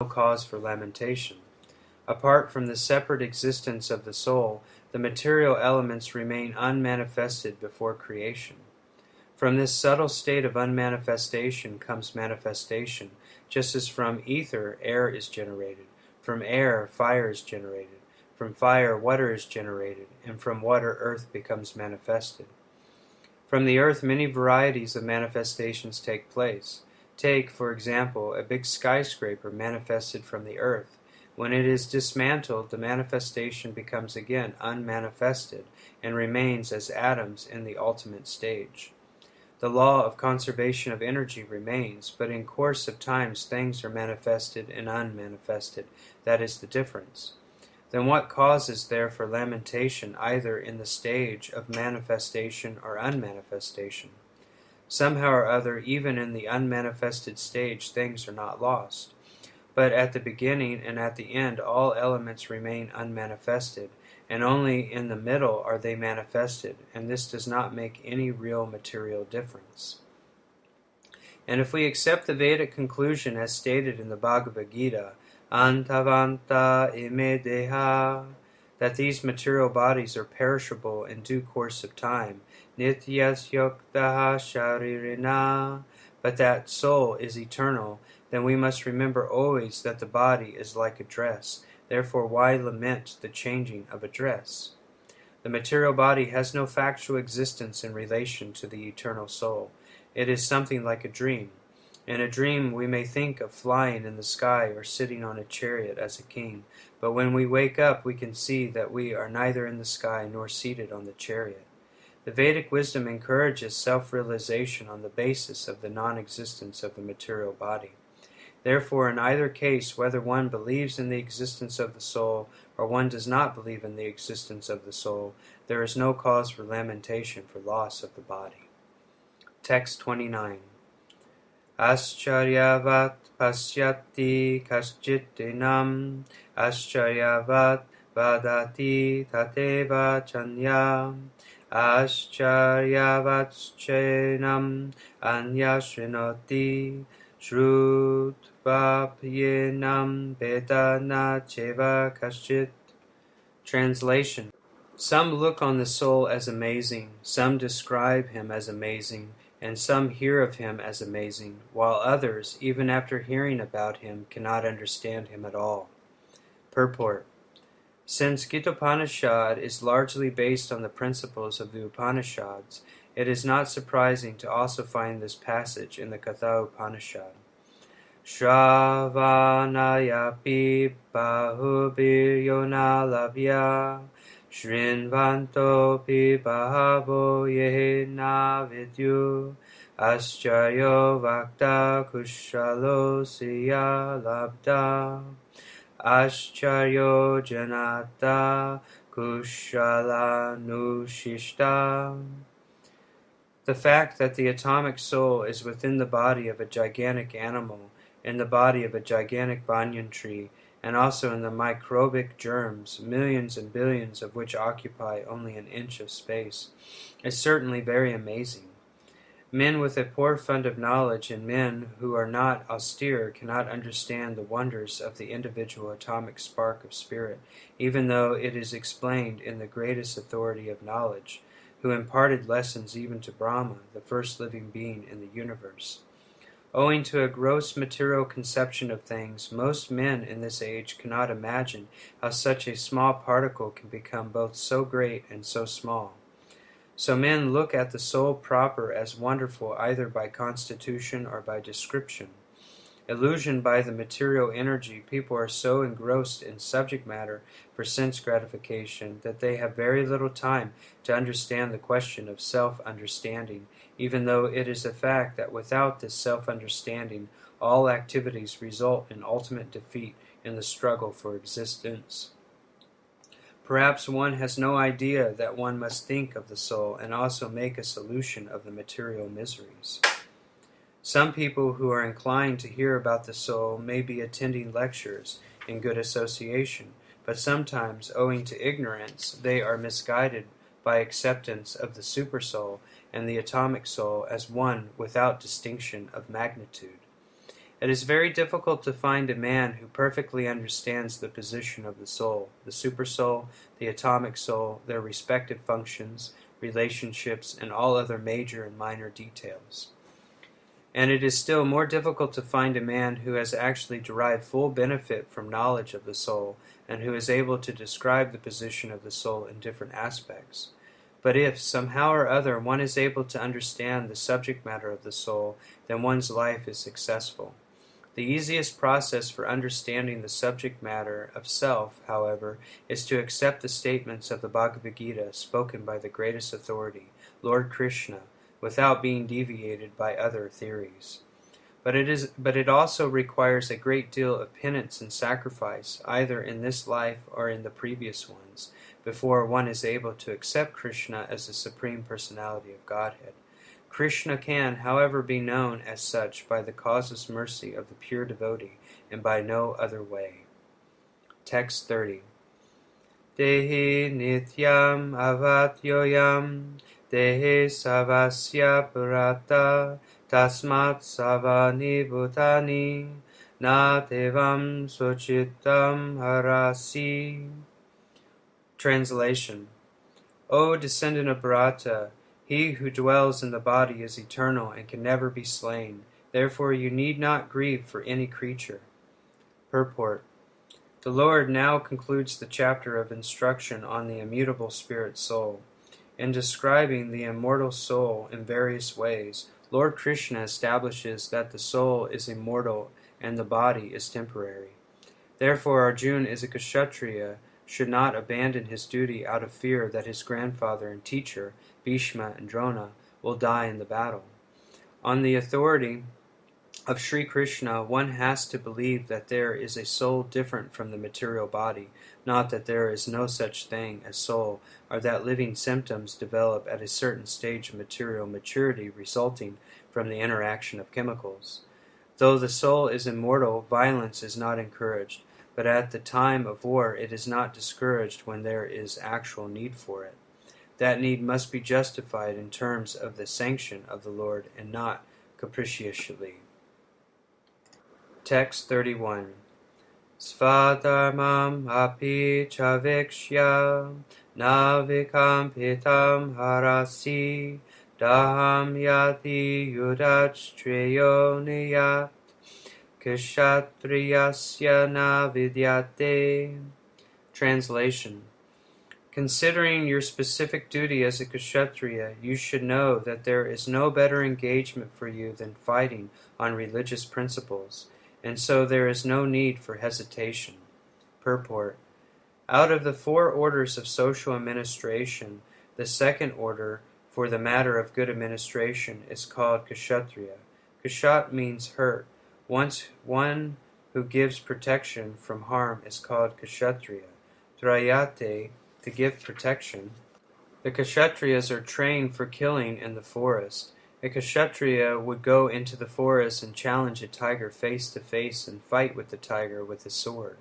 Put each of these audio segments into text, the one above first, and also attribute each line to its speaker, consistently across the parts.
Speaker 1: no cause for lamentation. Apart from the separate existence of the soul, the material elements remain unmanifested before creation. From this subtle state of unmanifestation comes manifestation, just as from ether air is generated, from air fire is generated, from fire water is generated, and from water earth becomes manifested. From the earth many varieties of manifestations take place. Take, for example, a big skyscraper manifested from the earth. When it is dismantled, the manifestation becomes again unmanifested and remains as atoms in the ultimate stage. The law of conservation of energy remains, but in course of times things are manifested and unmanifested. That is the difference. Then what cause is there for lamentation either in the stage of manifestation or unmanifestation? Somehow or other, even in the unmanifested stage, things are not lost. But at the beginning and at the end, all elements remain unmanifested, and only in the middle are they manifested, and this does not make any real material difference. And if we accept the Vedic conclusion as stated in the Bhagavad Gita, Antavanta ime deha, that these material bodies are perishable in due course of time, nityas yoktaha sharirina, but that soul is eternal, then we must remember always that the body is like a dress. Therefore, why lament the changing of a dress? The material body has no factual existence in relation to the eternal soul. It is something like a dream. In a dream, we may think of flying in the sky or sitting on a chariot as a king, but when we wake up, we can see that we are neither in the sky nor seated on the chariot. The Vedic wisdom encourages self-realization on the basis of the non-existence of the material body. Therefore, in either case, whether one believes in the existence of the soul or one does not believe in the existence of the soul, there is no cause for lamentation for loss of the body. Text 29. Ascharyavat pasyati kaschittinam, ascharyavat vadati tateva chanya, ascharyavat chenam anya shrinoti, Shrutvaphyenam vedana cheva kaschit. Translation. Some look on the soul as amazing, some describe him as amazing, and some hear of him as amazing, while others, even after hearing about him, cannot understand him at all. Purport. Since Gita is largely based on the principles of the Upanishads, it is not surprising to also find this passage in the Katha Upanishad. Shravanayapi bahubiryona labhya shrinvantopi bahavo yehena vidyu ascharyo vakta kushalo siya labda ascharyo janata kushala nushishta. The fact that the atomic soul is within the body of a gigantic animal, in the body of a gigantic banyan tree, and also in the microbic germs, millions and billions of which occupy only an inch of space, is certainly very amazing. Men with a poor fund of knowledge and men who are not austere cannot understand the wonders of the individual atomic spark of spirit, even though it is explained in the greatest authority of knowledge, who imparted lessons even to Brahma, the first living being in the universe. Owing to a gross material conception of things, most men in this age cannot imagine how such a small particle can become both so great and so small. So men look at the soul proper as wonderful either by constitution or by description. Illusioned by the material energy, people are so engrossed in subject matter for sense gratification that they have very little time to understand the question of self-understanding, even though it is a fact that without this self-understanding, all activities result in ultimate defeat in the struggle for existence. Perhaps one has no idea that one must think of the soul and also make a solution of the material miseries. Some people who are inclined to hear about the soul may be attending lectures in good association, but sometimes, owing to ignorance, they are misguided by acceptance of the supersoul and the atomic soul as one without distinction of magnitude. It is very difficult to find a man who perfectly understands the position of the soul, the supersoul, the atomic soul, their respective functions, relationships, and all other major and minor details. And it is still more difficult to find a man who has actually derived full benefit from knowledge of the soul, and who is able to describe the position of the soul in different aspects. But if, somehow or other, one is able to understand the subject matter of the soul, then one's life is successful. The easiest process for understanding the subject matter of self, however, is to accept the statements of the Bhagavad Gita spoken by the greatest authority, Lord Krishna, without being deviated by other theories. But it also requires a great deal of penance and sacrifice, either in this life or in the previous ones, before one is able to accept Krishna as the Supreme Personality of Godhead. Krishna can, however, be known as such by the causeless mercy of the pure devotee, and by no other way. Text 30. Dehi nityam avatyoyam dehe savasya purata tasmat savani bhutani na devam sochitam harasi. Translation. O descendant of Bharata, he who dwells in the body is eternal and can never be slain. Therefore you need not grieve for any creature. Purport. The Lord now concludes the chapter of instruction on the immutable spirit soul. In describing the immortal soul in various ways, Lord Krishna establishes that the soul is immortal and the body is temporary. Therefore Arjuna is a Kshatriya, should not abandon his duty out of fear that his grandfather and teacher, Bhishma and Drona, will die in the battle. On the authority of Sri Krishna, one has to believe that there is a soul different from the material body, not that there is no such thing as soul, or that living symptoms develop at a certain stage of material maturity resulting from the interaction of chemicals. Though the soul is immortal, violence is not encouraged, but at the time of war it is not discouraged when there is actual need for it. That need must be justified in terms of the sanction of the Lord and not capriciously. Text 31. Svadharmam api chavikshya navikampitam harasi daham yati yudachstreyo niyat kshatriyasya na vidyate. Translation. Considering your specific duty as a Kshatriya, you should know that there is no better engagement for you than fighting on religious principles, and so there is no need for hesitation. Purport. Out of the 4 orders of social administration, the second order, for the matter of good administration, is called Kshatriya. Kshat means hurt. One who gives protection from harm is called Kshatriya. Trayate, to give protection. The Kshatriyas are trained for killing in the forest. A Kshatriya would go into the forest and challenge a tiger face to face and fight with the tiger with a sword.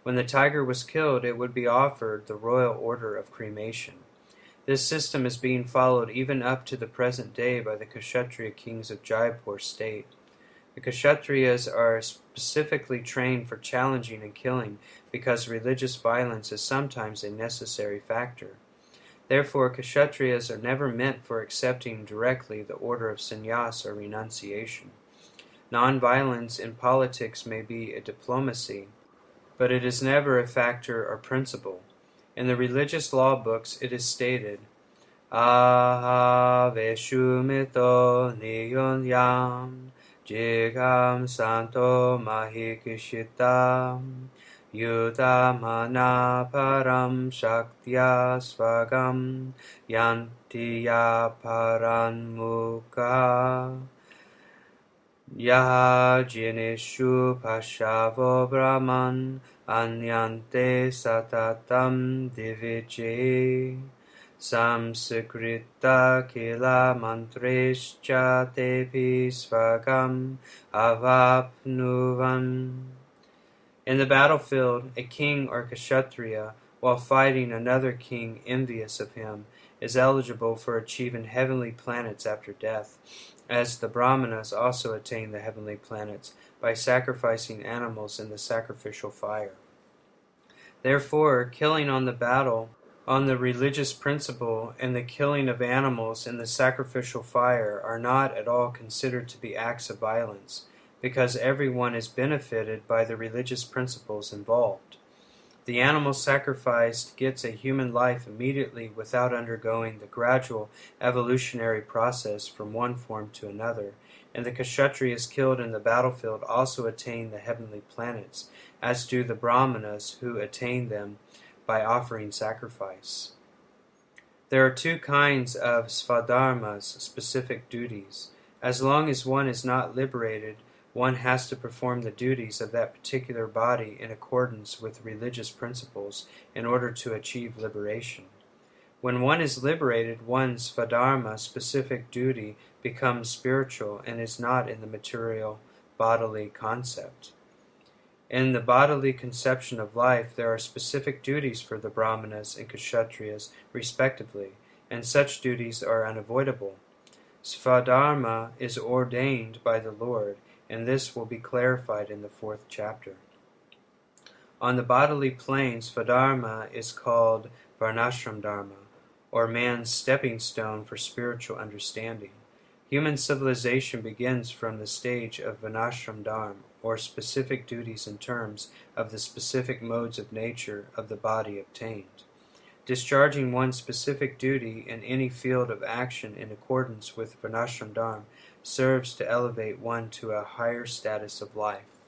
Speaker 1: When the tiger was killed, it would be offered the royal order of cremation. This system is being followed even up to the present day by the Kshatriya kings of Jaipur state. The Kshatriyas are specifically trained for challenging and killing because religious violence is sometimes a necessary factor. Therefore, Kshatriyas are never meant for accepting directly the order of sannyas or renunciation. Non-violence in politics may be a diplomacy, but it is never a factor or principle. In the religious law books it is stated, Aha veshumito niyonyam Jigam santo mahikishitam yudamana param shaktya svagam yantiya paranmukha yaha jinishu pashavo brahman anyante satatam divije Samsikrita kila mantrescha tepi svagam avapnuvan. In the battlefield, a king or Kshatriya, while fighting another king envious of him, is eligible for achieving heavenly planets after death. as the Brahmanas also attain the heavenly planets by sacrificing animals in the sacrificial fire. Therefore, killing on the battle on the religious principle and the killing of animals in the sacrificial fire are not at all considered to be acts of violence, because everyone is benefited by the religious principles involved. The animal sacrificed gets a human life immediately without undergoing the gradual evolutionary process from one form to another, and the Kshatriyas killed in the battlefield also attain the heavenly planets, as do the Brahmanas who attain them by offering sacrifice. There are two kinds of svadharmas, specific duties. As long as one is not liberated, one has to perform the duties of that particular body in accordance with religious principles in order to achieve liberation. When one is liberated, one's svadharma, specific duty, becomes spiritual and is not in the material bodily concept. In the bodily conception of life, there are specific duties for the Brahmanas and Kshatriyas, respectively, and such duties are unavoidable. Svadharma is ordained by the Lord, and this will be clarified in the 4th chapter. On the bodily plane, Svadharma is called Varnashram Dharma, or man's stepping stone for spiritual understanding. Human civilization begins from the stage of Varnashram Dharma, or specific duties in terms of the specific modes of nature of the body obtained. Discharging one specific duty in any field of action in accordance with Varnashram Dharma serves to elevate one to a higher status of life.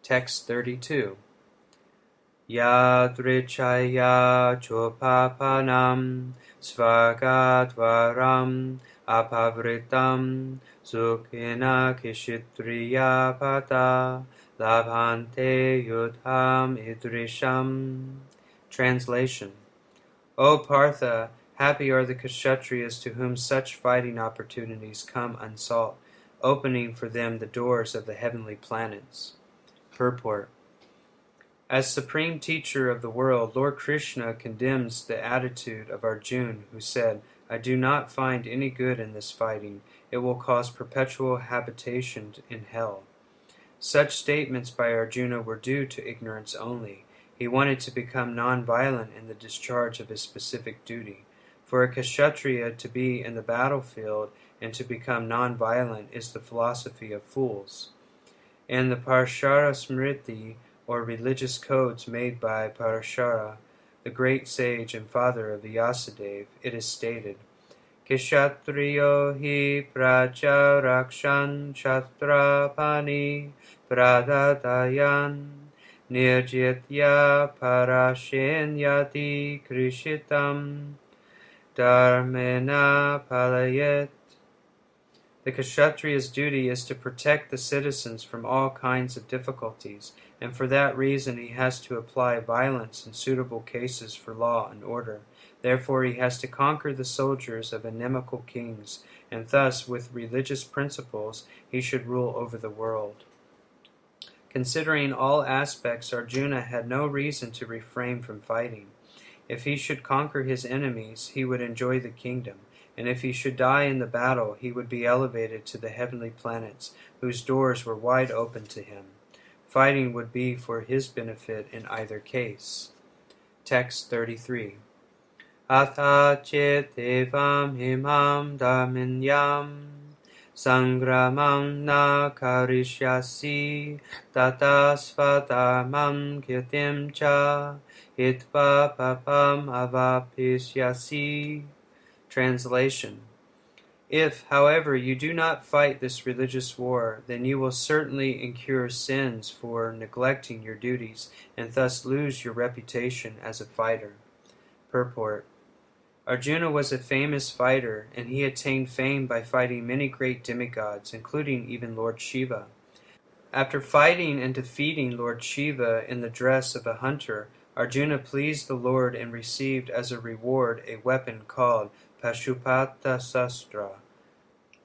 Speaker 1: Text 32. Yadrichaya chopapanam svagatvaram apavritam sukhina kishitriya pata labhante yudham idrisham. Translation. O Partha, happy are the Kshatriyas to whom such fighting opportunities come unsought, opening for them the doors of the heavenly planets. Purport. As Supreme Teacher of the world, Lord Krishna condemns the attitude of Arjuna, who said, I do not find any good in this fighting. It will cause perpetual habitation in hell. Such statements by Arjuna were due to ignorance only. He wanted to become non-violent in the discharge of his specific duty. For a Kshatriya to be in the battlefield and to become non-violent is the philosophy of fools. In the Parashara Smriti, or religious codes made by Parashara, the great sage and father of the Vyasadeva, it is stated, Kshatriyo hi praja rakshan shastrapani pradadayan nirjitya parashenyati krishitam dharmena palayet. The Kshatriya's duty is to protect the citizens from all kinds of difficulties, and for that reason he has to apply violence in suitable cases for law and order. Therefore he has to conquer the soldiers of inimical kings, and thus, with religious principles, he should rule over the world. Considering all aspects, Arjuna had no reason to refrain from fighting. If he should conquer his enemies, he would enjoy the kingdom, and if he should die in the battle, he would be elevated to the heavenly planets, whose doors were wide open to him. Fighting would be for his benefit in either case. Text 33. Atha chit evam himam dharminyam sangramam na karishyasi tata svadharmam kirtim cha hitva papam avapishyasi. Translation. If, however, you do not fight this religious war, then you will certainly incur sins for neglecting your duties and thus lose your reputation as a fighter. Purport. Arjuna was a famous fighter, and he attained fame by fighting many great demigods, including even Lord Shiva. After fighting and defeating Lord Shiva in the dress of a hunter, Arjuna pleased the Lord and received as a reward a weapon called Pashupata Sastra.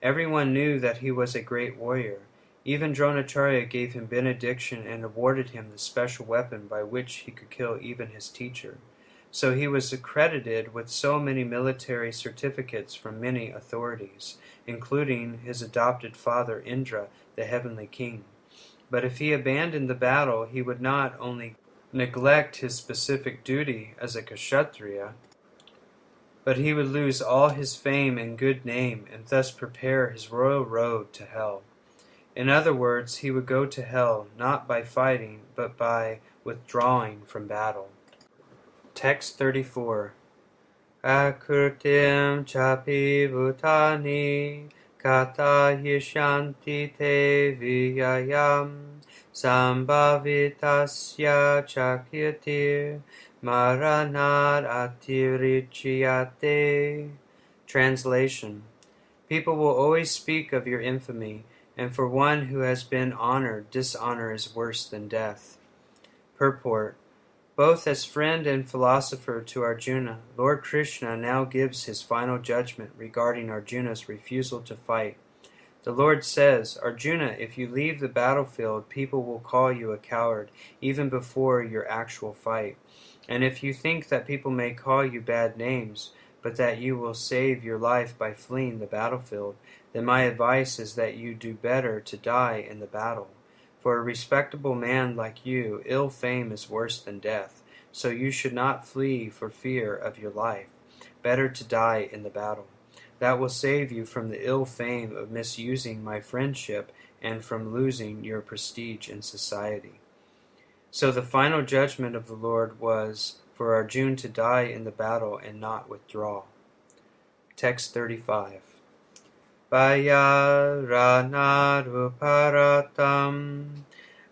Speaker 1: Everyone knew that he was a great warrior. Even Dronacharya gave him benediction and awarded him the special weapon by which he could kill even his teacher. So he was accredited with so many military certificates from many authorities, including his adopted father Indra, the heavenly king. But if he abandoned the battle, he would not only neglect his specific duty as a kshatriya, but he would lose all his fame and good name, and thus prepare his royal road to hell. In other words, he would go to hell not by fighting, but by withdrawing from battle. Text 34. Akrutim chapi bhutani kata yishanti te viyayam sambhavitasya chakyatir maranad atirichyate. Translation. People will always speak of your infamy, and for one who has been honored, dishonor is worse than death. Purport. Both as friend and philosopher to Arjuna, Lord Krishna now gives his final judgment regarding Arjuna's refusal to fight. The Lord says, Arjuna, if you leave the battlefield, people will call you a coward, even before your actual fight. And if you think that people may call you bad names, but that you will save your life by fleeing the battlefield, then my advice is that you do better to die in the battle. For a respectable man like you, ill fame is worse than death, so you should not flee for fear of your life. Better to die in the battle. That will save you from the ill fame of misusing my friendship and from losing your prestige in society. So the final judgment of the Lord was for Arjuna to die in the battle and not withdraw. Text 35. Vaya ranaruparatam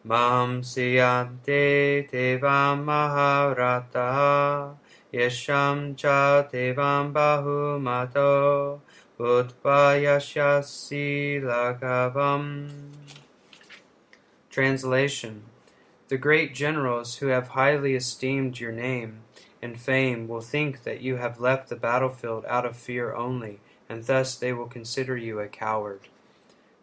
Speaker 1: mam siyante devam maharata yesham cha devam bahumato utvayashyasi lagavam. Translation. The great generals who have highly esteemed your name and fame will think that you have left the battlefield out of fear only, and thus they will consider you a coward.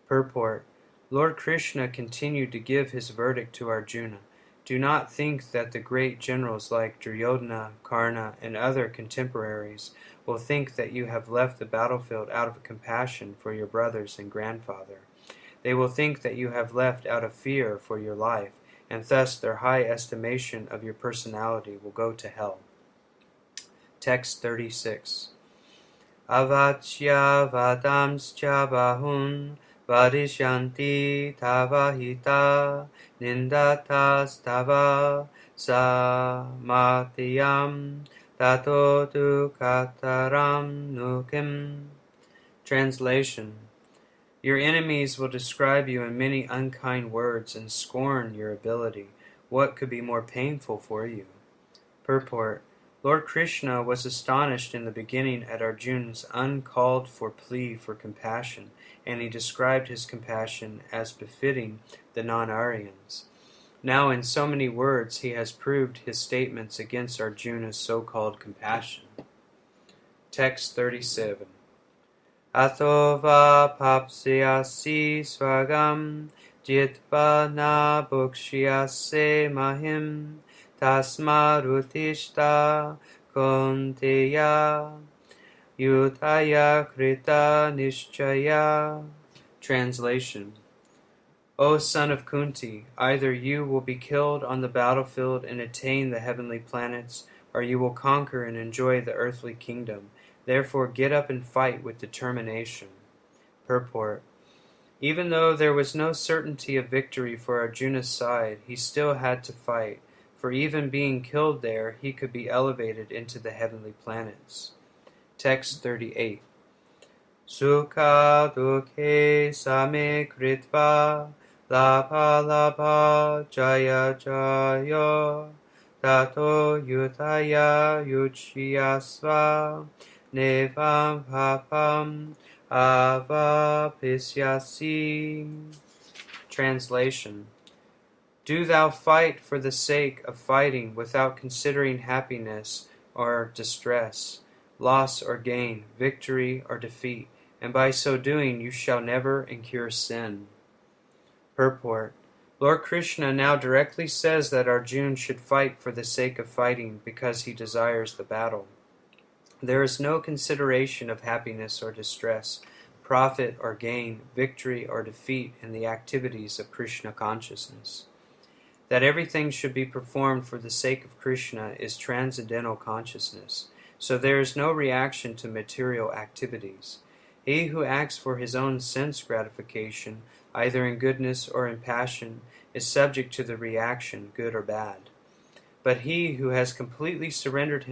Speaker 1: Purport. Lord Krishna continued to give his verdict to Arjuna. Do not think that the great generals like Duryodhana, Karna, and other contemporaries will think that you have left the battlefield out of compassion for your brothers and grandfather. They will think that you have left out of fear for your life, and thus their high estimation of your personality will go to hell. Text 36. Avachya vadamscha bahun vadishanti tavahita nindatas tava samatiyam tato dukataram nukim. Translation. Your enemies will describe you in many unkind words and scorn your ability. What could be more painful for you? Purport. Lord Krishna was astonished in the beginning at Arjuna's uncalled-for plea for compassion, and he described his compassion as befitting the non-Aryans. Now, in so many words, he has proved his statements against Arjuna's so-called compassion. Text 37. Atova papsyasi swagam jitva na bhukshyase mahim tasma rutishta konteya yudhaya krita nishchaya. Translation. O son of Kunti, either you will be killed on the battlefield and attain the heavenly planets, or you will conquer and enjoy the earthly kingdom. Therefore get up and fight with determination. Purport. Even though there was no certainty of victory for Arjuna's side, he still had to fight, for even being killed there, he could be elevated into the heavenly planets. Text 38. Sukha dukhe same kritva labha labha jaya jaya tato yudhaya yuchyasva nevam bhapam avapisyasi. Translation. Do thou fight for the sake of fighting without considering happiness or distress, loss or gain, victory or defeat, and by so doing you shall never incur sin. Purport. Lord Krishna now directly says that Arjuna should fight for the sake of fighting because he desires the battle. There is no consideration of happiness or distress, profit or gain, victory or defeat in the activities of Krishna consciousness. That everything should be performed for the sake of Krishna is transcendental consciousness, so there is no reaction to material activities. He who acts for his own sense gratification, either in goodness or in passion, is subject to the reaction, good or bad. But he who has completely surrendered